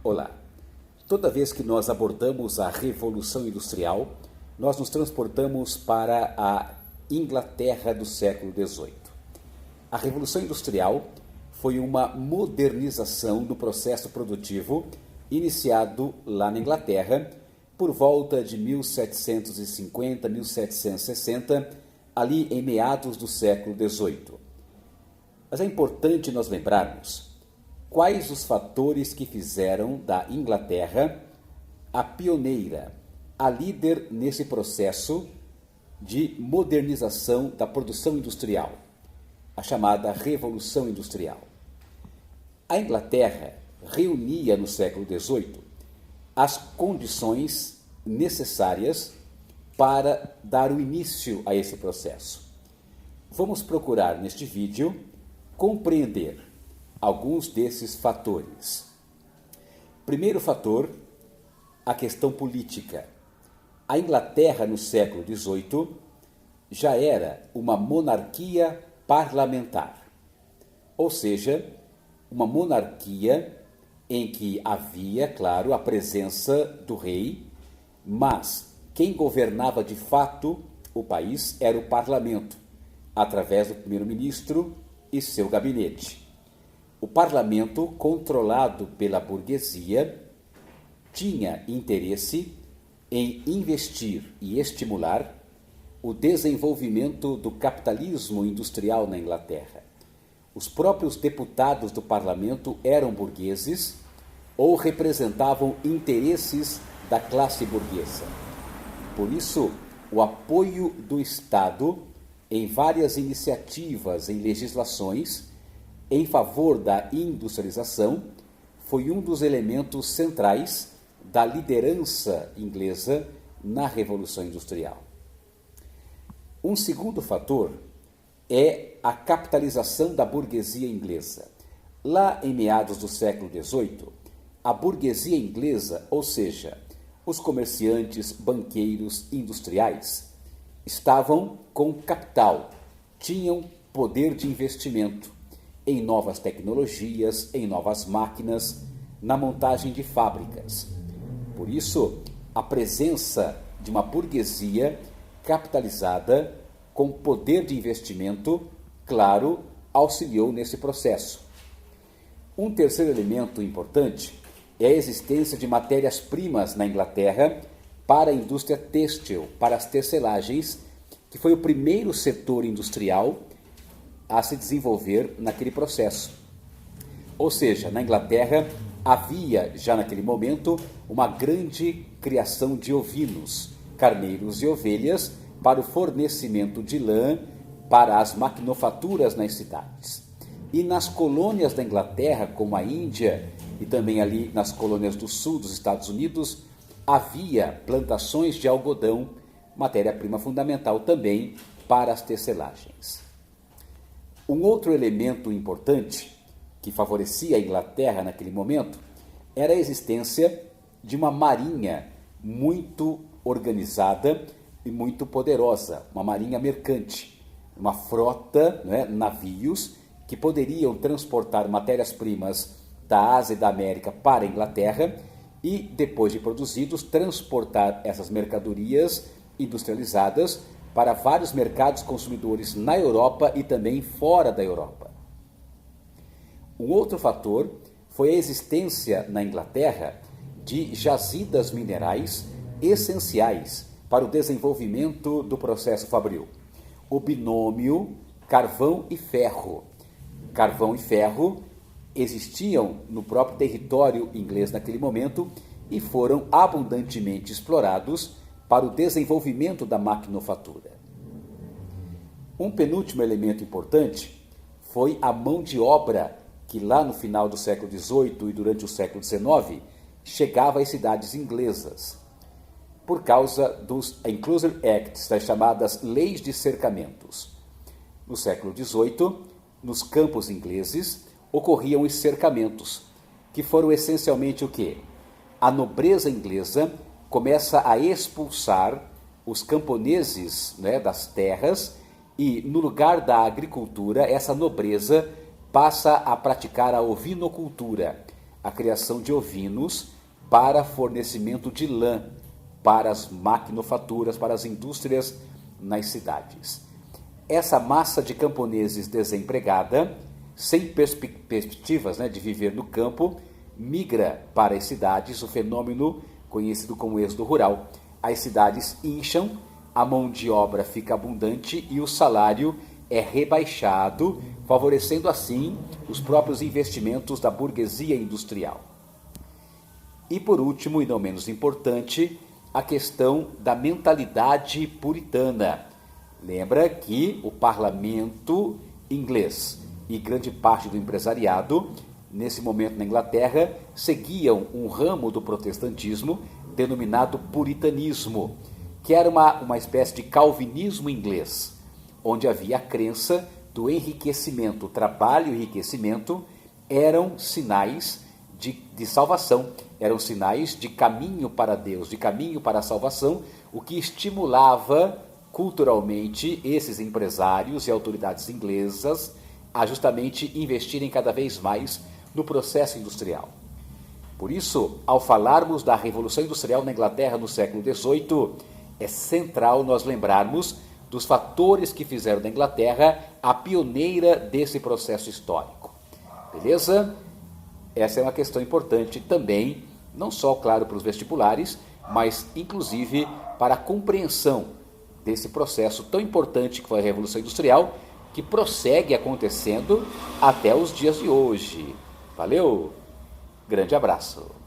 Olá! Toda vez que nós abordamos a Revolução Industrial, nós nos transportamos para a Inglaterra do século XVIII. A Revolução Industrial foi uma modernização do processo produtivo iniciado lá na Inglaterra por volta de 1750, 1760, ali em meados do século XVIII. Mas é importante nós lembrarmos quais os fatores que fizeram da Inglaterra a pioneira, a líder nesse processo de modernização da produção industrial, a chamada Revolução Industrial. A Inglaterra reunia no século XVIII as condições necessárias para dar o início a esse processo. Vamos procurar neste vídeo compreender alguns desses fatores. Primeiro fator, a questão política. A Inglaterra no século XVIII já era uma monarquia parlamentar, ou seja, uma monarquia em que havia, claro, a presença do rei, mas quem governava de fato o país era o parlamento, através do primeiro-ministro e seu gabinete. O parlamento, controlado pela burguesia, tinha interesse em investir e estimular o desenvolvimento do capitalismo industrial na Inglaterra. Os próprios deputados do parlamento eram burgueses ou representavam interesses da classe burguesa. Por isso, o apoio do Estado em várias iniciativas, em legislações, em favor da industrialização, foi um dos elementos centrais da liderança inglesa na Revolução Industrial. Um segundo fator é a capitalização da burguesia inglesa. Lá em meados do século XVIII, a burguesia inglesa, ou seja, os comerciantes, banqueiros, industriais, estavam com capital, tinham poder de investimento em novas tecnologias, em novas máquinas, na montagem de fábricas. Por isso, a presença de uma burguesia capitalizada com poder de investimento, claro, auxiliou nesse processo. Um terceiro elemento importante é a existência de matérias-primas na Inglaterra para a indústria têxtil, para as tecelagens, que foi o primeiro setor industrial a se desenvolver naquele processo. Ou seja, na Inglaterra havia já naquele momento uma grande criação de ovinos, carneiros e ovelhas para o fornecimento de lã para as maquinofaturas nas cidades. E nas colônias da Inglaterra, como a Índia e também ali nas colônias do sul dos Estados Unidos, havia plantações de algodão, matéria-prima fundamental também para as tecelagens. Um outro elemento importante que favorecia a Inglaterra naquele momento era a existência de uma marinha muito organizada e muito poderosa, uma marinha mercante, uma frota, navios que poderiam transportar matérias-primas da Ásia e da América para a Inglaterra e, depois de produzidos, transportar essas mercadorias industrializadas para vários mercados consumidores na Europa e também fora da Europa. Um outro fator foi a existência na Inglaterra de jazidas minerais essenciais para o desenvolvimento do processo fabril. O binômio carvão e ferro. Carvão e ferro existiam no próprio território inglês naquele momento e foram abundantemente explorados para o desenvolvimento da maquinofatura. Um penúltimo elemento importante foi a mão de obra que lá no final do século XVIII e durante o século XIX chegava às cidades inglesas, por causa dos Enclosure Acts, das chamadas leis de cercamentos. No século XVIII, nos campos ingleses, ocorriam os cercamentos, que foram essencialmente o quê? A nobreza inglesa começa a expulsar os camponeses, das terras e, no lugar da agricultura, essa nobreza passa a praticar a ovinocultura, a criação de ovinos para fornecimento de lã para as maquinofaturas, para as indústrias nas cidades. Essa massa de camponeses desempregada, sem perspectivas de viver no campo, migra para as cidades, o fenômeno conhecido como êxodo rural. As cidades incham, a mão de obra fica abundante e o salário é rebaixado, favorecendo assim os próprios investimentos da burguesia industrial. E por último, e não menos importante, a questão da mentalidade puritana. Lembra que o parlamento inglês e grande parte do empresariado, nesse momento na Inglaterra, seguiam um ramo do protestantismo denominado puritanismo, que era uma espécie de calvinismo inglês, onde havia a crença do enriquecimento. O trabalho e o enriquecimento eram sinais de salvação, eram sinais de caminho para Deus, de caminho para a salvação, o que estimulava culturalmente esses empresários e autoridades inglesas a justamente investirem cada vez mais no processo industrial. Por isso, ao falarmos da Revolução Industrial na Inglaterra no século XVIII, é central nós lembrarmos dos fatores que fizeram da Inglaterra a pioneira desse processo histórico. Beleza? Essa é uma questão importante também, não só, claro, para os vestibulares, mas inclusive para a compreensão desse processo tão importante que foi a Revolução Industrial, que prossegue acontecendo até os dias de hoje. Valeu? Grande abraço!